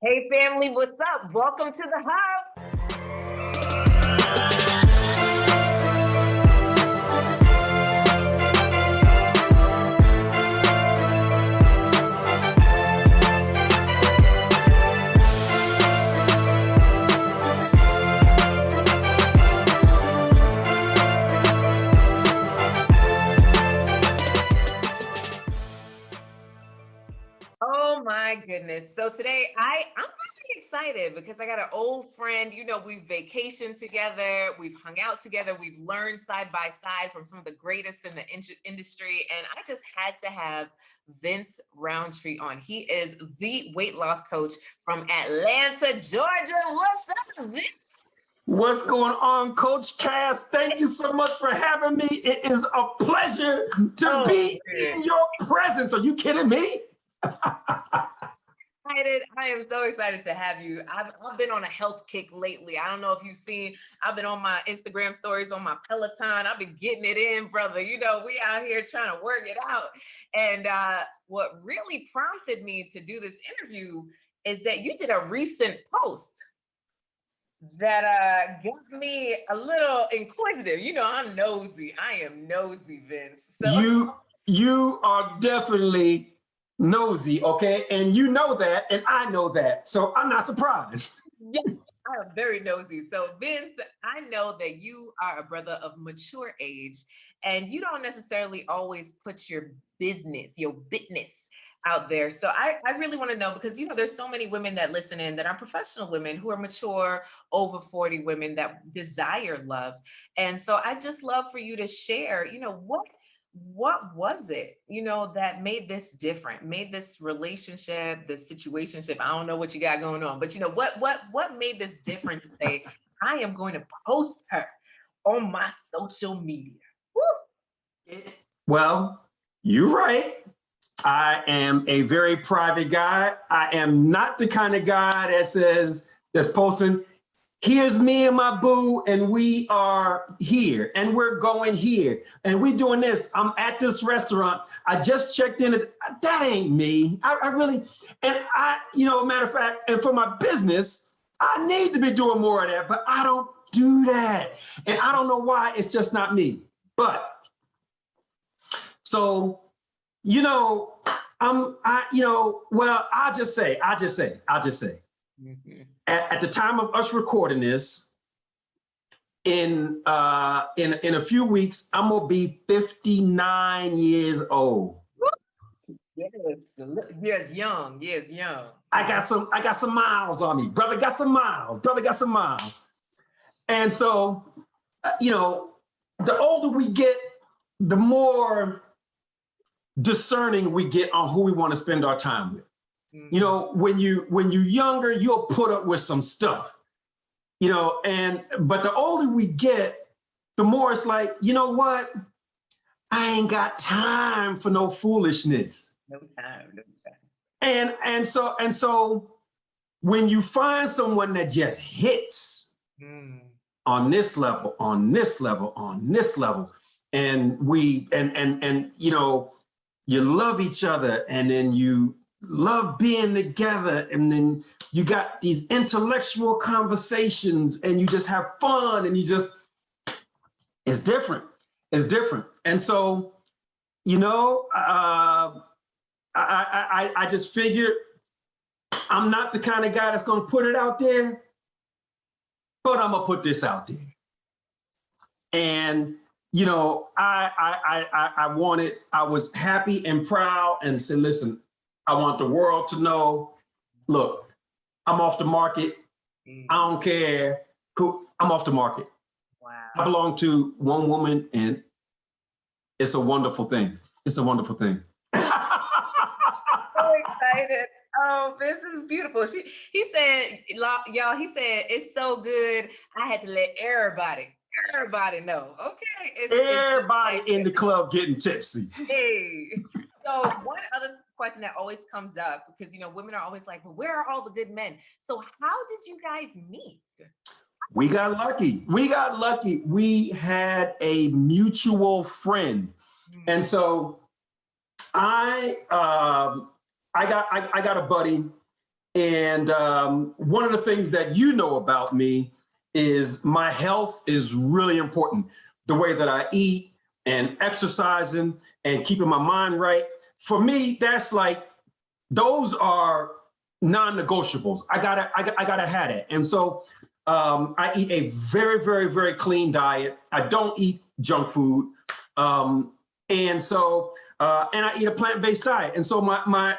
Hey family, what's up? Welcome to the hub. Oh my goodness. So today I'm really excited because I got an old friend. We've vacationed together, we've hung out together, we've learned side by side from some of the greatest in the industry. And I just had to have Vince Rountree on. He is the weight loss coach from Atlanta, Georgia. What's up, Vince? What's going on, Coach Cass? Thank you so much for having me. It is a pleasure to be in your presence. Are you kidding me? I am so excited to have you. I've been on a health kick lately. I don't know if you've seen, I've been on my Instagram stories on my Peloton. I've been getting it in, brother. We out here trying to work it out. And what really prompted me to do this interview is that you did a recent post that got me a little inquisitive. I'm nosy. I am nosy, Vince. So you are definitely nosy, okay? And you know that, and I know that. So I'm not surprised. Yes, I am very nosy. So Vince, I know that you are a brother of mature age, and you don't necessarily always put your business out there. So I really want to know, because there's so many women that listen in that are professional women who are mature, over 40 women that desire love. And so I just love for you to share, what was it, that made this different, made this relationship, this situationship, I don't know what you got going on, but what made this different to say, I am going to post her on my social media? Woo! Well, you're right. I am a very private guy. I am not the kind of guy that's posting, here's me and my boo, and we are here, and we're going here, and we're doing this. I'm at this restaurant. I just checked in. That ain't me. I really, and matter of fact, and for my business, I need to be doing more of that, but I don't do that. And I don't know why, it's just not me. But, so, I'll just say. Mm-hmm. At the time of us recording this, in a few weeks, I'm gonna be 59 years old. Yes, young. I got some miles on me. Brother got some miles. And so, the older we get, the more discerning we get on who we want to spend our time with. Mm-hmm. When you're younger, you'll put up with some stuff, but the older we get, the more it's like, you know what? I ain't got time for no foolishness. No time. And so when you find someone that just hits on this level, and you love each other, and then you love being together, and then you got these intellectual conversations, and you just have fun, and it's different. And so, I just figured I'm not the kind of guy that's going to put it out there, but I'm going to put this out there. And I was happy and proud and said, listen, I want the world to know, look, I'm off the market. I don't care who, I'm off the market. Wow. I belong to one woman, and it's a wonderful thing. So excited. Oh, this is beautiful. He said, y'all, it's so good. I had to let everybody know. Okay. Everybody in the club getting tipsy. Hey. So one other question that always comes up, because, women are always like, well, where are all the good men? So how did you guys meet? We got lucky. We had a mutual friend. And so I got a buddy And one of the things that you know about me is my health is really important. The way that I eat and exercising and keeping my mind right. For me, that's like, those are non-negotiables. I gotta have it. And so I eat a very, very, very clean diet. I don't eat junk food. And I eat a plant-based diet. And so my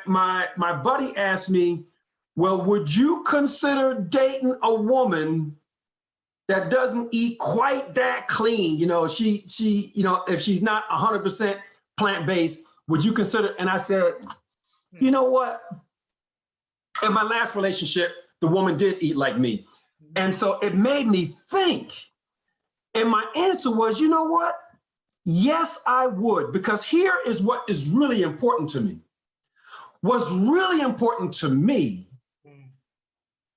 buddy asked me, well, would you consider dating a woman that doesn't eat quite that clean? She if she's not 100% plant-based, would you consider? And I said, you know what? In my last relationship, the woman did eat like me. And so it made me think. And my answer was, you know what? Yes, I would, because here is what is really important to me. What's really important to me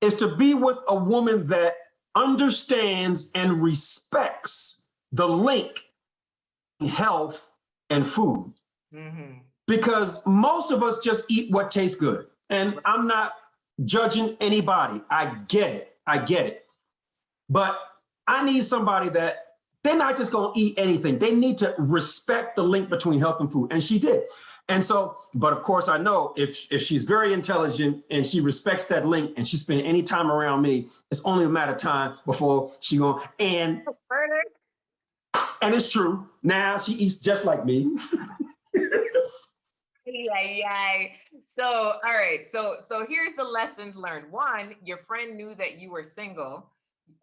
is to be with a woman that understands and respects the link in health and food. Mm-hmm. Because most of us just eat what tastes good. And I'm not judging anybody. I get it. But I need somebody that they're not just going to eat anything. They need to respect the link between health and food. And she did. And so, but of course, I know if she's very intelligent and she respects that link and she spends any time around me, it's only a matter of time before she going. And it's true. Now she eats just like me. Yeah. So, all right. So here's the lessons learned. One, your friend knew that you were single.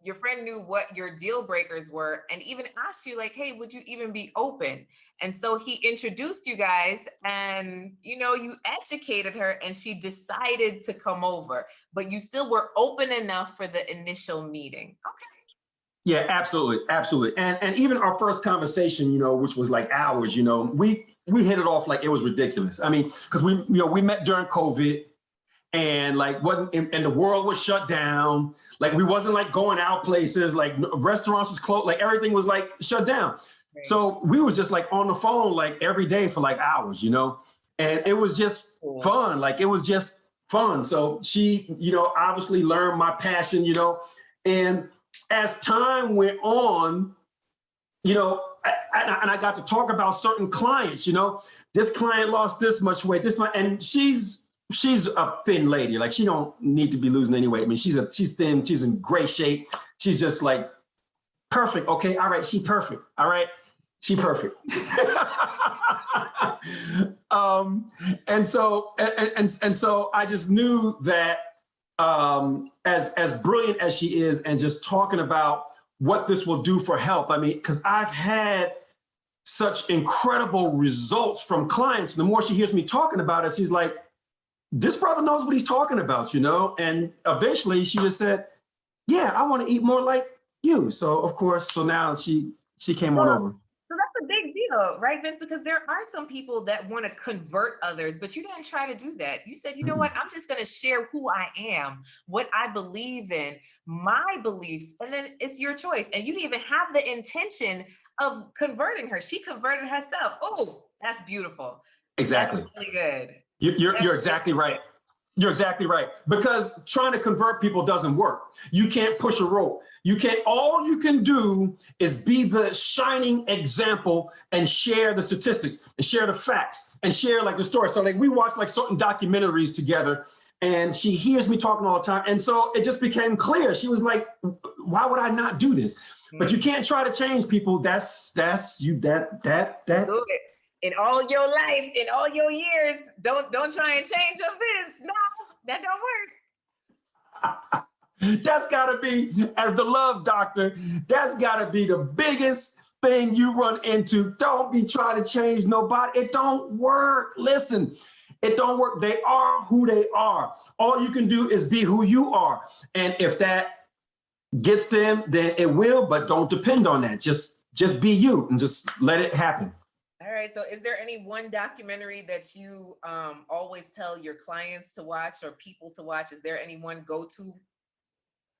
Your friend knew what your deal breakers were and even asked you like, hey, would you even be open? And so he introduced you guys and, you educated her and she decided to come over, but you still were open enough for the initial meeting. Okay. Yeah, absolutely. Absolutely. And even our first conversation, which was like hours, we hit it off like it was ridiculous. I mean, because we met during COVID and like and the world was shut down. Like we wasn't like going out places, like restaurants was closed, like everything was like shut down. Right. So we was just like on the phone like every day for like hours, and it was just fun. Like it was just fun. So she, obviously learned my passion, and as time went on, and I got to talk about certain clients, this client lost this much weight, and she's a thin lady. Like she don't need to be losing any weight. I mean, she's thin. She's in great shape. She's just like perfect. Okay. All right. She perfect. All right. She perfect. And so I just knew that as brilliant as she is and just talking about what this will do for health. I mean, because I've had such incredible results from clients. The more she hears me talking about it, she's like, this brother knows what he's talking about, and eventually she just said, yeah, I want to eat more like you. So of course, so now she came on over. So that's a big deal, right, Vince? Because there are some people that want to convert others, but you didn't try to do that. You said, you know what, I'm just going to share who I am, what I believe in, my beliefs, and then it's your choice. And you didn't even have the intention of converting her. She converted herself. Oh, that's beautiful. Exactly. That's really good. You're exactly right. You're exactly right. Because trying to convert people doesn't work. You can't push a rope. All you can do is be the shining example and share the statistics and share the facts and share like the story. So like we watch like certain documentaries together and she hears me talking all the time. And so it just became clear. She was like, why would I not do this? But you can't try to change people. That's you, that. Do it. In all your life, in all your years, don't try and change your Vince. No, that don't work. That's gotta be, as the love doctor, that's gotta be the biggest thing you run into. Don't be trying to change nobody. It don't work. Listen, it don't work. They are who they are. All you can do is be who you are. And if that gets them, then it will, but don't depend on that. Just be you and just let it happen. All right. So is there any one documentary that you always tell your clients to watch or people to watch? Is there any one go-to?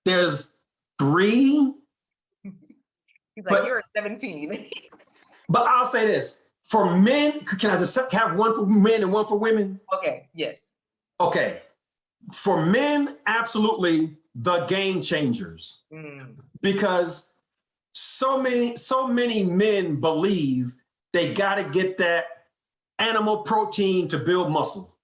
There's 3. He's like, you're 17. But I'll say this. For men, can I just have one for men and one for women? Okay. Yes. Okay. For men, absolutely the game changers, because so many men believe they got to get that animal protein to build muscle.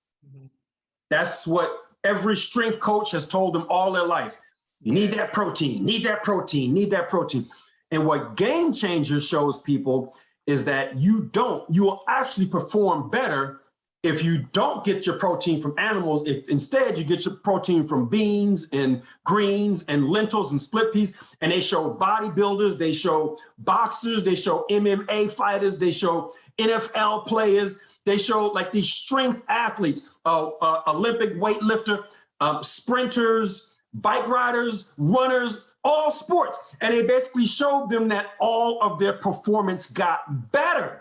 That's what every strength coach has told them all their life. You need that protein, need that protein, need that protein. And what Game Changers shows people is that you will actually perform better if you don't get your protein from animals. If instead you get your protein from beans and greens and lentils and split peas. And they show bodybuilders, they show boxers, they show MMA fighters, they show NFL players, they show like these strength athletes, Olympic weightlifter, sprinters, bike riders, runners, all sports. And they basically showed them that all of their performance got better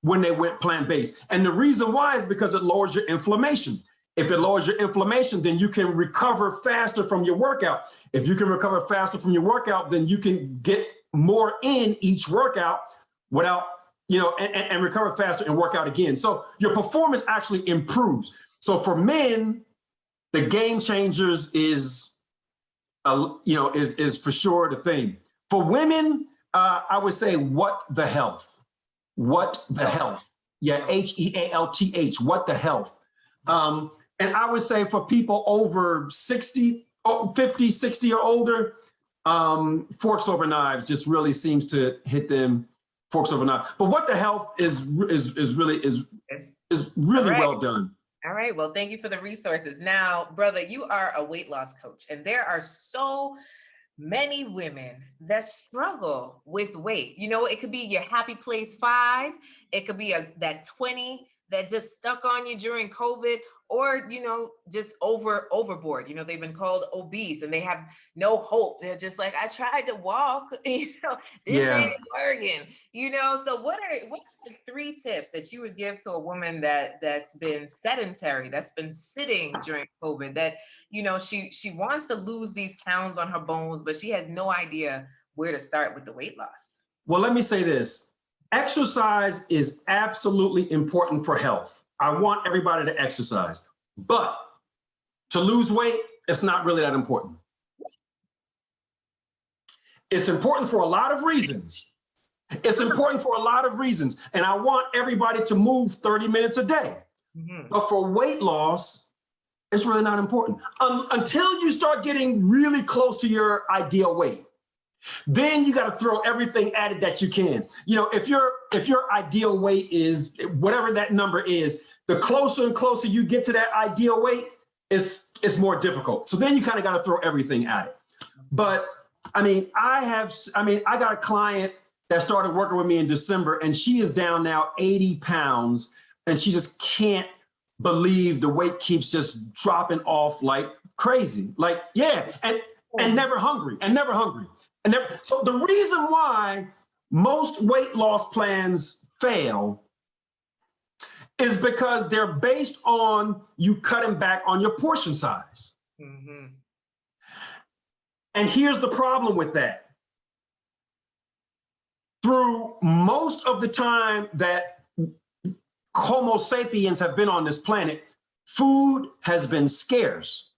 when they went plant-based. And the reason why is because it lowers your inflammation. If it lowers your inflammation, then you can recover faster from your workout. If you can recover faster from your workout, then you can get more in each workout without, and recover faster and work out again. So your performance actually improves. So for men, the Game Changers is for sure the thing. For women, I would say What the Health. What the Health. Yeah, HEALTH, What the Health. And I would say for people over 50, 60 or older, Forks Over Knives just really seems to hit them. Forks Over Knives. But What the Health is really right. Well done. All right. Well, thank you for the resources. Now, brother, you are a weight loss coach, and there are so many women that struggle with weight. It could be your happy place 5. It could be that 20 that just stuck on you during COVID, or, just overboard. They've been called obese and they have no hope. They're just like, I tried to walk, this ain't working, So what are the 3 tips that you would give to a woman that's been sedentary, that's been sitting during COVID, that, she wants to lose these pounds on her bones, but she has no idea where to start with the weight loss? Well, let me say this. Exercise is absolutely important for health. I want everybody to exercise, but to lose weight, it's not really that important. It's important for a lot of reasons. And I want everybody to move 30 minutes a day. But for weight loss, it's really not important until you start getting really close to your ideal weight. Then you got to throw everything at it that you can. If your ideal weight is whatever that number is, the closer and closer you get to that ideal weight, it's more difficult. So then you kind of got to throw everything at it. But I got a client that started working with me in December, and she is down now 80 pounds, and she just can't believe the weight keeps just dropping off like crazy. And never hungry. So the reason why most weight loss plans fail is because they're based on you cutting back on your portion size. And here's the problem with that. Through most of the time that Homo sapiens have been on this planet, food has been scarce.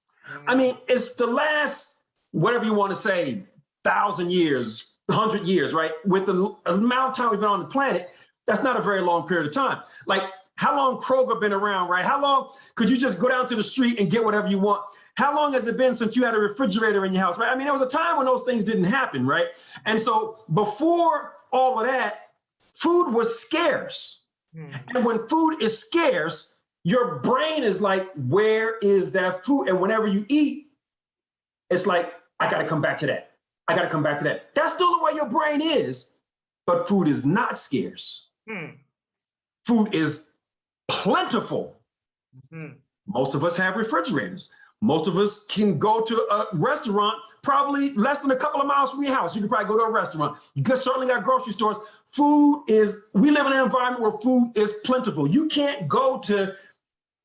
It's the last, whatever you want to say, 1,000 years, 100 years, right? With the amount of time we've been on the planet, that's not a very long period of time. Like, how long Kroger been around, right? How long could you just go down to the street and get whatever you want? How long has it been since you had a refrigerator in your house, right? There was a time when those things didn't happen, right? And so before all of that, food was scarce. And when food is scarce, your brain is like, where is that food? And whenever you eat, it's like, I got to come back to that. That's still the way your brain is, but food is not scarce. Food is plentiful. Most of us have refrigerators. Most of us can go to a restaurant probably less than a couple of miles from your house. You can probably go to a restaurant. You certainly got grocery stores. We live in an environment where food is plentiful. You can't go to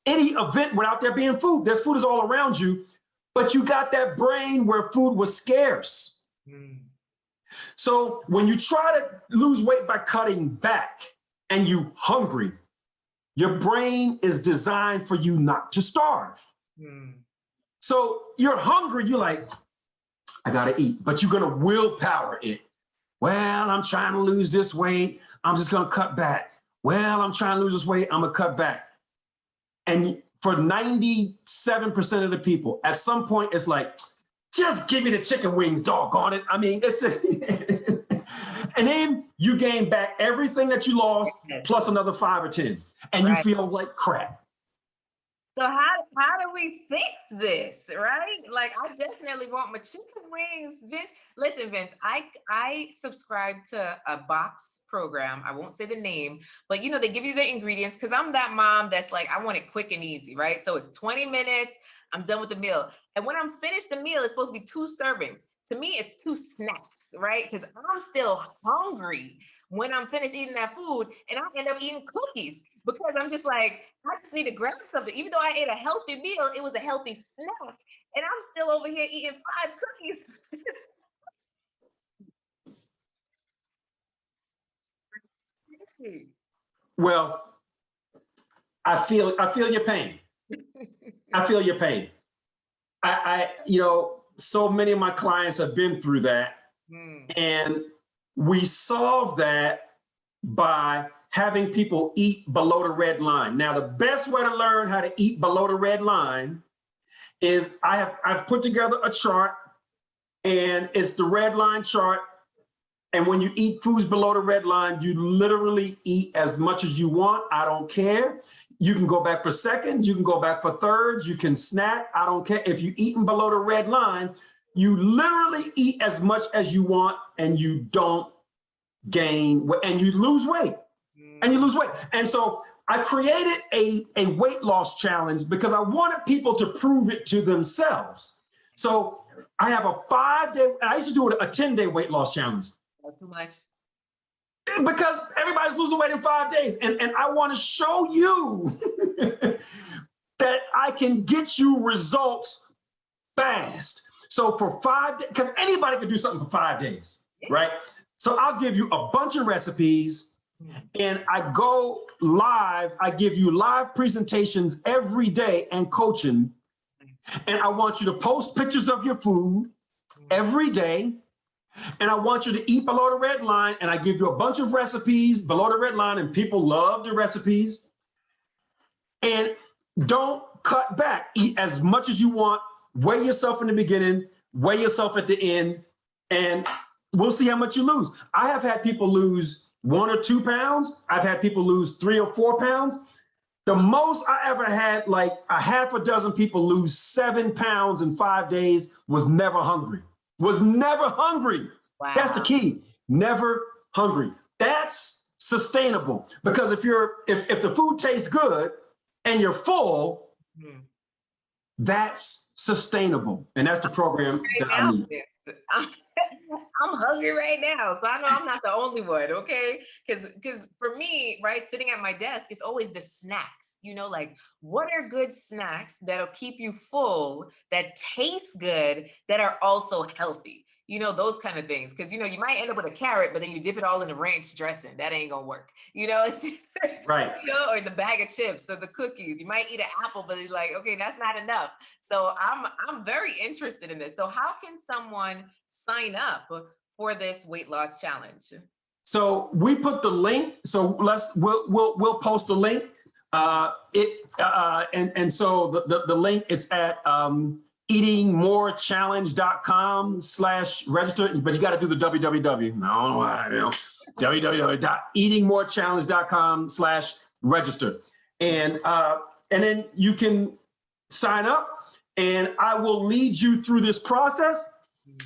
any event without there being food. There's food is all around you, but you got that brain where food was scarce. So when you try to lose weight by cutting back and you hungry, your brain is designed for you not to starve. Mm. So you're hungry, you're like, I gotta eat, but you're gonna willpower it. Well, I'm trying to lose this weight, I'm just gonna cut back. Well, I'm trying to lose this weight, I'm gonna cut back. And for 97% of the people, at some point, it's like, just give me the chicken wings, doggone it. I mean, it's just, and then you gain back everything that you lost, plus another 5 or 10, and you feel like crap. So how do we fix this, right? Like, I definitely want my chicken wings, Vince. Listen, Vince, I subscribe to a box program. I won't say the name, but you know, they give you the ingredients, because I'm that mom that's like, I want it quick and easy, right? So it's 20 minutes, I'm done with the meal. And when I'm finished the meal, it's supposed to be 2 servings. To me, it's 2 snacks, right? Because I'm still hungry when I'm finished eating that food, and I end up eating cookies. Because I'm just like, I just need to grab something. Even though I ate a healthy meal, it was a healthy snack. And I'm still over here eating 5 cookies. Well, I feel your pain. I feel your pain. You know, so many of my clients have been through that. And we solve that by having people eat below the red line. Now, the best way to learn how to eat below the red line is I've put together a chart, and it's the red line chart. And when you eat foods below the red line, you literally eat as much as you want. I don't care. You can go back for seconds, you can go back for thirds, you can snack. I don't care. If you're eating below the red line, you literally eat as much as you want, and you don't gain, and you lose weight. And you lose weight. And so I created a weight loss challenge because I wanted people to prove it to themselves. So I have a 5-day, I used to do a 10-day weight loss challenge. Not too much. Because everybody's losing weight in 5 days. And I want to show you that I can get you results fast. So for 5 days, because anybody can do something for 5 days, right? So I'll give you a bunch of recipes, and I go live. I give you live presentations every day and coaching. And I want you to post pictures of your food every day. And I want you to eat below the red line. And I give you a bunch of recipes below the red line, and people love the recipes. And don't cut back. Eat as much as you want. Weigh yourself in the beginning, weigh yourself at the end, and we'll see how much you lose. I have had people lose 1 or 2 pounds. I've had people lose 3 or 4 pounds. The most I ever had, like a half a dozen people lose 7 pounds in 5 days, was never hungry. Was never hungry. Wow. That's the key. Never hungry. That's sustainable. Because if the food tastes good and you're full, that's sustainable. And that's the program that I need. I'm hungry right now, so I know I'm not the only one, okay? Because for me, right, sitting at my desk, it's always the snacks. You know, like, what are good snacks that'll keep you full, that taste good, that are also healthy? You know, those kind of things. Because, you know, you might end up with a carrot, but then you dip it all in the ranch dressing. That ain't gonna work. You know, it's just, right. You know, or the bag of chips or the cookies. You might eat an apple, but it's like, okay, that's not enough. So I'm very interested in this. So how can someone sign up for this weight loss challenge? So we put the link. So we'll post the link. And so the link is at eatingmorechallenge.com/register, but you got to do the www. No, www.eatingmorechallenge.com/register. And then you can sign up, and I will lead you through this process.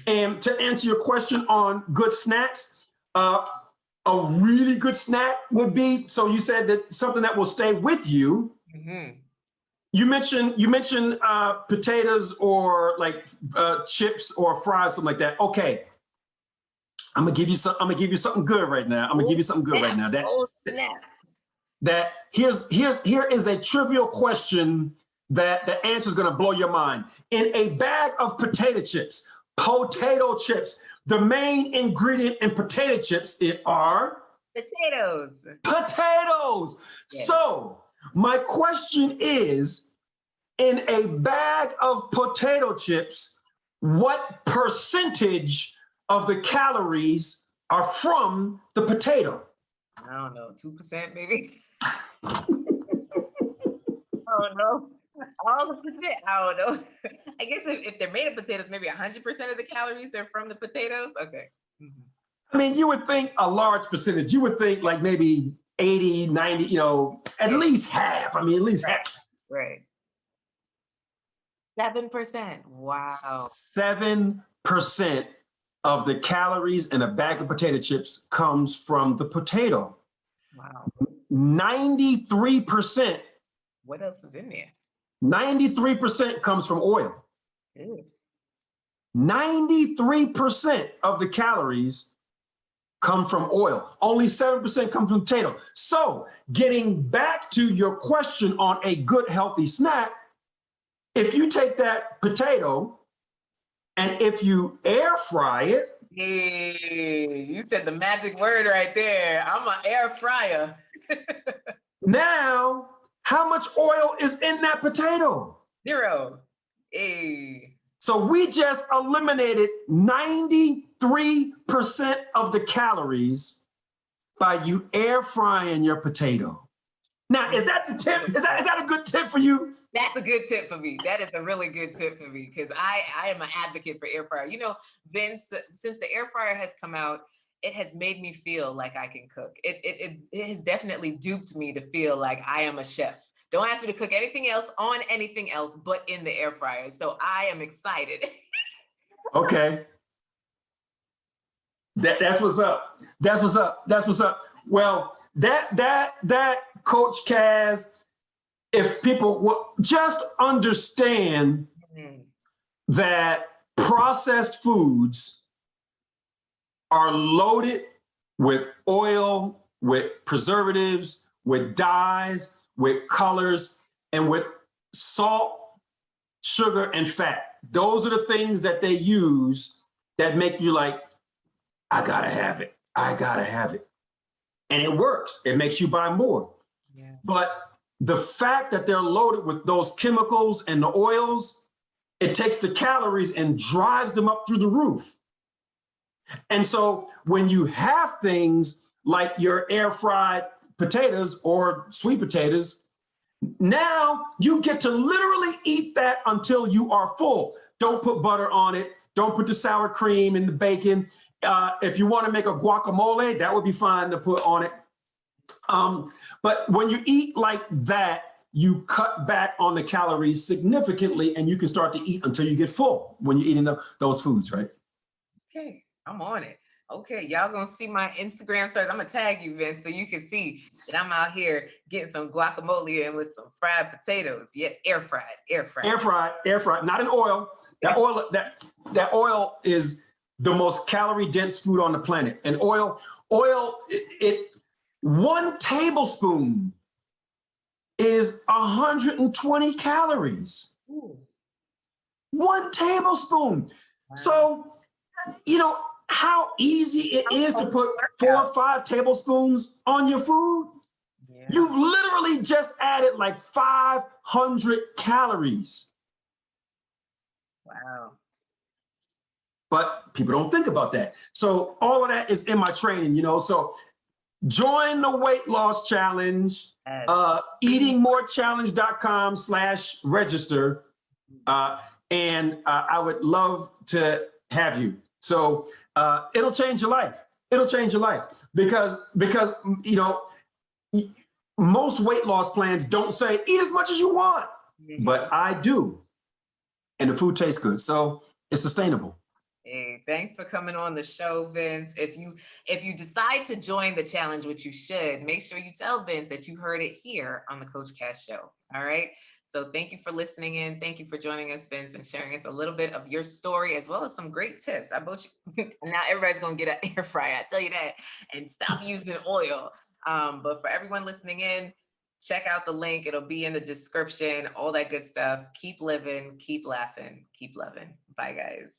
And to answer your question on good snacks, a really good snack would be, so you said that something that will stay with you. You mentioned potatoes or like chips or fries, something like that. Okay, I'm gonna give you something good right now. Here is a trivial question that the answer is gonna blow your mind. In a bag of potato chips, the main ingredient in potato chips are potatoes. Yes. So my question is, in a bag of potato chips, what percentage of the calories are from the potato? I don't know, 2% maybe? Oh no. All of it? I don't know. I guess if they're made of potatoes, maybe 100% of the calories are from the potatoes. Okay. Mm-hmm. I mean, you would think a large percentage. You would think like maybe 80, 90, at least half. I mean, at least half. Right. 7%. Wow. 7% of the calories in a bag of potato chips comes from the potato. Wow. 93%. What else is in there? 93% comes from oil. Ew. 93% of the calories come from oil. Only 7% come from potato. So getting back to your question on a good, healthy snack, if you take that potato and if you air fry it. Hey, you said the magic word right there. I'm an air fryer. Now, how much oil is in that potato? 0. Hey. So we just eliminated 93% of the calories by you air frying your potato. Now, is that the tip? Is that a good tip for you? That's a good tip for me. That is a really good tip for me because I am an advocate for air fryer. You know, Vince, since the air fryer has come out, it has made me feel like I can cook. It has definitely duped me to feel like I am a chef. Don't ask me to cook anything else on anything else but in the air fryer. So I am excited. Okay. That's what's up. That's what's up. That's what's up. Well, that Coach Kaz, if people will just understand that processed foods are loaded with oil, with preservatives, with dyes, with colors, and with salt, sugar, and fat. Those are the things that they use that make you like, I gotta have it. I gotta have it. And it works. It makes you buy more. Yeah. But the fact that they're loaded with those chemicals and the oils, it takes the calories and drives them up through the roof. And so when you have things like your air fried potatoes or sweet potatoes, now you get to literally eat that until you are full. Don't put butter on it. Don't put the sour cream and the bacon. If you want to make a guacamole, that would be fine to put on it. But when you eat like that, you cut back on the calories significantly and you can start to eat until you get full when you're eating those foods, right? Okay, I'm on it. Okay, y'all gonna see my Instagram stories. I'm gonna tag you, Vince, so you can see that I'm out here getting some guacamole and with some fried potatoes. Yes, air fried, air fried. Air fried, air fried, not in oil. That oil is the most calorie dense food on the planet. And oil, 1 tablespoon is 120 calories. Ooh. 1 tablespoon. Wow. So, how easy it is to put 4 or 5 tablespoons on your food. Yeah. You've literally just added like 500 calories. Wow. But people don't think about that. So all of that is in my training, so join the weight loss challenge, eatingmorechallenge.com/register. And I would love to have you. So it'll change your life. It'll change your life because most weight loss plans don't say eat as much as you want, but I do. And the food tastes good. So it's sustainable. Hey, thanks for coming on the show, Vince. If you decide to join the challenge, which you should, make sure you tell Vince that you heard it here on the Coach Cass Show. All right. So thank you for listening in. Thank you for joining us, Vince, and sharing us a little bit of your story as well as some great tips. I bet you now everybody's gonna get an air fryer. I tell you that, and stop using oil. But for everyone listening in, check out the link. It'll be in the description. All that good stuff. Keep living. Keep laughing. Keep loving. Bye, guys.